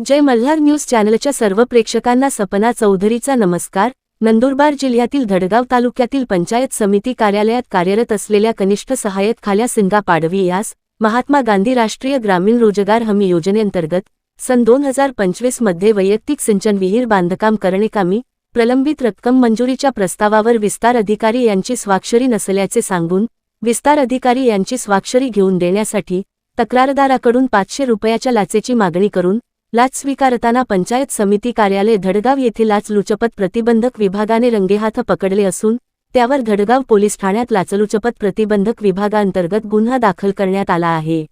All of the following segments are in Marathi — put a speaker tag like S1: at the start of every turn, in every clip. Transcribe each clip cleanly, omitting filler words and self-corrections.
S1: जय मल्हार न्यूज चॅनलच्या सर्व प्रेक्षकांना सपना चौधरीचा नमस्कार। नंदुरबार जिल्ह्यातील धडगाव तालुक्यातील पंचायत समिती कार्यालयात कार्यरत असलेल्या कनिष्ठ सहाय्यक खाल्या सिंगा पाडवी यास महात्मा गांधी राष्ट्रीय ग्रामीण रोजगार हमी योजनेअंतर्गत सन 2025 मध्ये वैयक्तिक सिंचन विहीर बांधकाम करण्याकामी प्रलंबित रक्कम मंजुरीच्या प्रस्तावावर विस्तार अधिकारी यांची स्वाक्षरी नसल्याचे सांगून विस्तार अधिकारी यांची स्वाक्षरी घेऊन देण्यासाठी तक्रारदाराकडून 500 रुपयाच्या लाचेची मागणी करून लाच स्वीकारताना पंचायत समिती कार्यालय धडगाव येथे लाचलुचपत प्रतिबंधक विभागाने रंगेहाथ पकडले असून त्यावर धडगाव पोलीस ठाण्यात लाचलुचपत प्रतिबंधक विभागांतर्गत गुन्हा दाखल करण्यात आला आहे।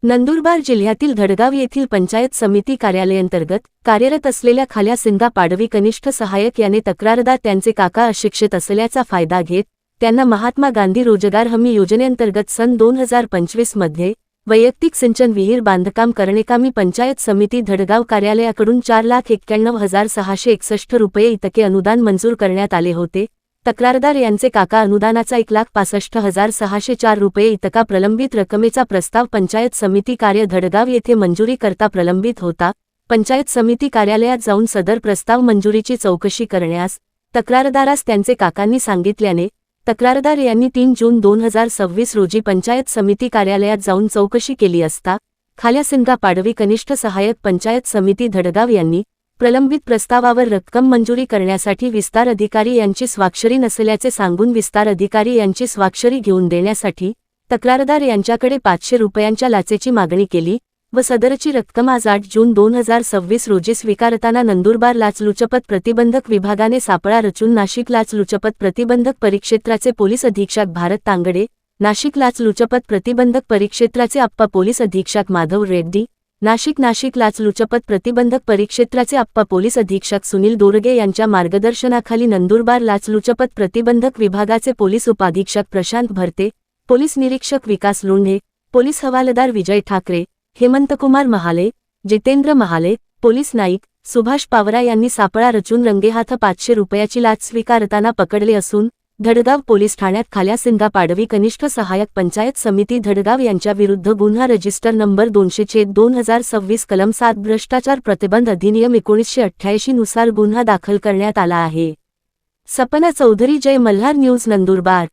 S1: नंदुरबार जिल्ह्यातील धडगाव येथील पंचायत समिती कार्यालयाअंतर्गत कार्यरत असलेल्या खाल्या सिंगा पाडवी कनिष्ठ सहाय्यक याने तक्रारदार त्यांचे काका अशिक्षित असल्याचा फायदा घेत त्यांना महात्मा गांधी रोजगार हमी योजनेअंतर्गत सन 2025 मध्ये वैयक्तिक सिंचन विहीर बांधकाम करण्याकामी पंचायत समिती धडगाव कार्यालयाकडून 4,91,661 रुपये इतके अनुदान मंजूर करण्यात आले होते। तक्रारदार यांचे काका अनुदानाचा 1,65,604 रुपये इतका प्रलंबित रकमेचा प्रस्ताव पंचायत समिती कार्य धडगाव येथे मंजुरी करता प्रलंबित होता। पंचायत समिती कार्यालयात जाऊन सदर प्रस्ताव मंजुरीची चौकशी करण्यास तक्रारदारास त्यांचे काकांनी सांगितल्याने तक्रारदार यांनी 3 जून 2026 रोजी पंचायत समिती कार्यालयात जाऊन चौकशी केली असता खाल्या सिंगा पाडवी कनिष्ठ सहाय्यक पंचायत समिती धडगाव यांनी प्रलंबित प्रस्तावावर रक्कम मंजुरी करण्यासाठी विस्तार अधिकारी यांची स्वाक्षरी नसल्याचे सांगून विस्तार अधिकारी यांची स्वाक्षरी घेऊन देण्यासाठी तक्रारदार यांच्याकडे 500 रुपयांच्या लाचेची मागणी केली व सदरची रक्कम आज 8 जून 2026 रोजी स्वीकारताना नंदुरबार लाचलुचपत प्रतिबंधक विभागाने सापळा रचून नाशिक लाचलुचपत प्रतिबंधक परिक्षेत्राचे पोलीस अधीक्षक भारत तांगडे, नाशिक लाचलुचपत प्रतिबंधक परिक्षेत्राचे अप्पा पोलीस अधीक्षक माधव रेड्डी, नाशिक लाचलुचपत प्रतिबंधक परिक्षेत्राचे अप्पा पोलीस अधीक्षक सुनील दोरगे यांच्या मार्गदर्शनाखाली नंदुरबार लाचलुचपत प्रतिबंधक विभागाचे पोलीस उपाधीक्षक प्रशांत भरते, पोलीस निरीक्षक विकास लोंढे, पोलीस हवालदार विजय ठाकरे, हेमंतकुमार महाले, जितेंद्र महाले, पोलीस नाईक सुभाष पावरा यांनी सापळा रचून रंगेहाथ 500 रुपयाची लाच स्वीकारताना पकडले असून धडगाव पोलीस ठाण्यात खाल्या सिंगा पाडवी कनिष्ठ सहाय्यक पंचायत समिती धडगाव यांच्या विरुद्ध गुन्हा रजिस्टर नंबर 200/2026 कलम 7 भ्रष्टाचार प्रतिबंध अधिनियम 1988 नुसार गुन्हा दाखल करण्यात आला आहे। सपना चौधरी, जय मल्हार न्यूज, नंदुरबार।